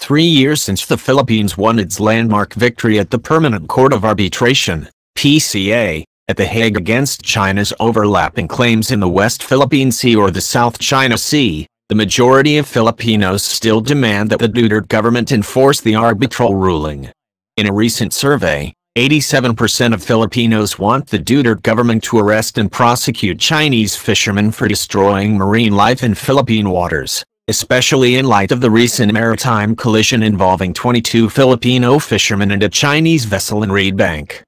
3 years since the Philippines won its landmark victory at the Permanent Court of Arbitration, PCA, at The Hague against China's overlapping claims in the West Philippine Sea or the South China Sea, the majority of Filipinos still demand that the Duterte government enforce the arbitral ruling. In a recent survey, 87% of Filipinos want the Duterte government to arrest and prosecute Chinese fishermen for destroying marine life in Philippine waters, especially in light of the recent maritime collision involving 22 Filipino fishermen and a Chinese vessel in Reed Bank.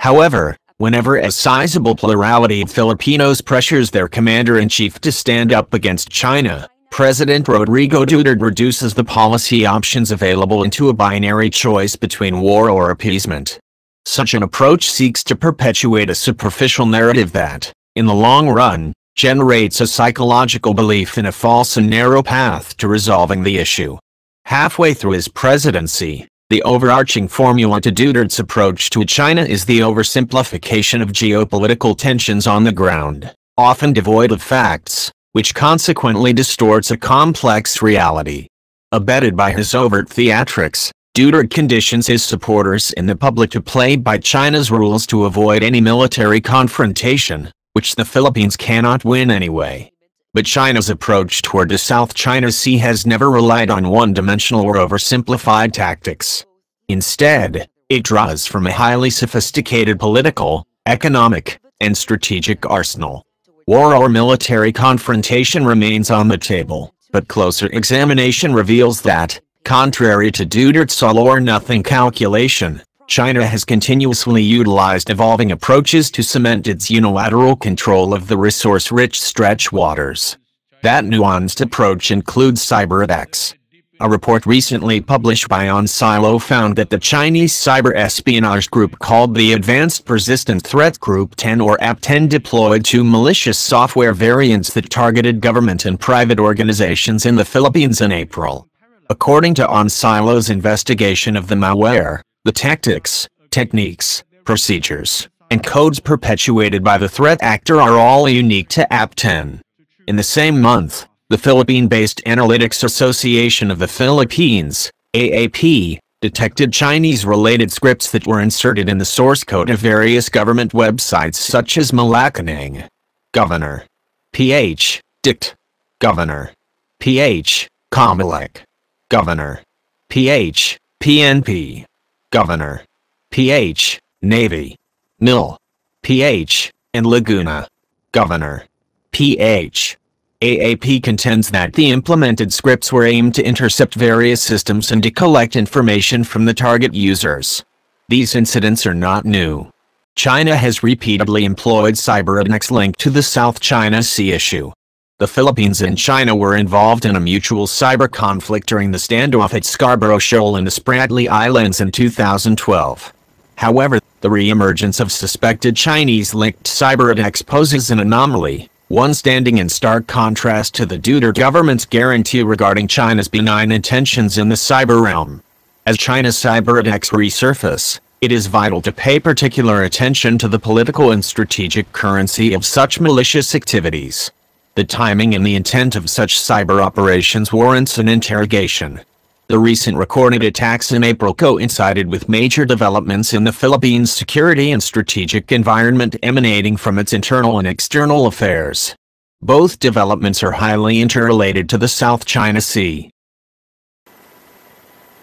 However, whenever a sizable plurality of Filipinos pressures their commander-in-chief to stand up against China, President Rodrigo Duterte reduces the policy options available into a binary choice between war or appeasement. Such an approach seeks to perpetuate a superficial narrative that, in the long run, generates a psychological belief in a false and narrow path to resolving the issue. Halfway through his presidency, the overarching formula to Duterte's approach to China is the oversimplification of geopolitical tensions on the ground, often devoid of facts, which consequently distorts a complex reality. Abetted by his overt theatrics, Duterte conditions his supporters in the public to play by China's rules to avoid any military confrontation, which the Philippines cannot win anyway. But China's approach toward the South China Sea has never relied on one-dimensional or oversimplified tactics. Instead, it draws from a highly sophisticated political, economic, and strategic arsenal. War or military confrontation remains on the table, but closer examination reveals that, contrary to Duterte's all-or-nothing calculation, China has continuously utilized evolving approaches to cement its unilateral control of the resource-rich stretch waters. That nuanced approach includes cyberattacks. A report recently published by OnSilo found that the Chinese cyber espionage group called the Advanced Persistent Threat Group 10 or AP-10 deployed 2 malicious software variants that targeted government and private organizations in the Philippines in April. According to OnSilo's investigation of the malware, the tactics, techniques, procedures, and codes perpetuated by the threat actor are all unique to AP-10. In the same month, the Philippine-based Analytics Association of the Philippines, AAP, detected Chinese-related scripts that were inserted in the source code of various government websites such as Malacanang, Governor, PH, Dict, Governor, PH, Comelec, Governor, PH, PNP, Governor, PH, Navy, MIL, PH, and Laguna, Governor, PH. AAP contends that the implemented scripts were aimed to intercept various systems and to collect information from the target users. These incidents are not new. China has repeatedly employed cyberattacks linked to the South China Sea issue. The Philippines and China were involved in a mutual cyber conflict during the standoff at Scarborough Shoal and the Spratly Islands in 2012. However, the re-emergence of suspected Chinese-linked cyberattacks poses an anomaly, one standing in stark contrast to the Duterte government's guarantee regarding China's benign intentions in the cyber realm. As China's cyberattacks resurface, it is vital to pay particular attention to the political and strategic currency of such malicious activities. The timing and the intent of such cyber operations warrants an interrogation. The recent recorded attacks in April coincided with major developments in the Philippines' security and strategic environment emanating from its internal and external affairs. Both developments are highly interrelated to the South China Sea.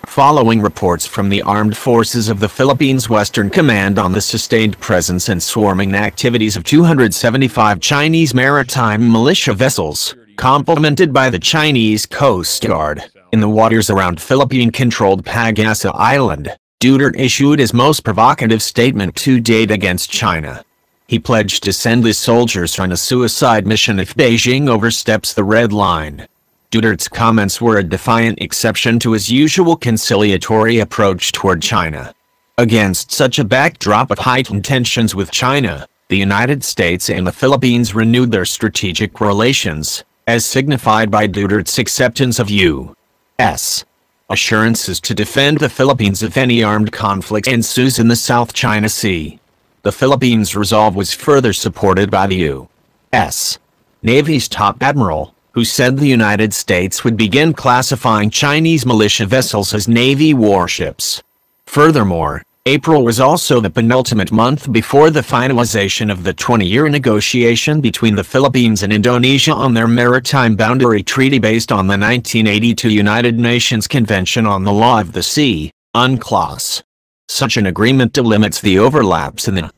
Following reports from the armed forces of the Philippines' Western Command on the sustained presence and swarming activities of 275 Chinese maritime militia vessels, complemented by the Chinese Coast Guard, in the waters around Philippine-controlled Pag-asa Island, Duterte issued his most provocative statement to date against China. He pledged to send his soldiers on a suicide mission if Beijing oversteps the red line. Duterte's comments were a defiant exception to his usual conciliatory approach toward China. Against such a backdrop of heightened tensions with China, the United States and the Philippines renewed their strategic relations, as signified by Duterte's acceptance of U.S. assurances to defend the Philippines if any armed conflict ensues in the South China Sea. The Philippines' resolve was further supported by the U.S. Navy's top admiral, who said the United States would begin classifying Chinese militia vessels as Navy warships. Furthermore, April was also the penultimate month before the finalization of the 20-year negotiation between the Philippines and Indonesia on their maritime boundary treaty based on the 1982 United Nations Convention on the Law of the Sea, UNCLOS. Such an agreement delimits the overlaps in the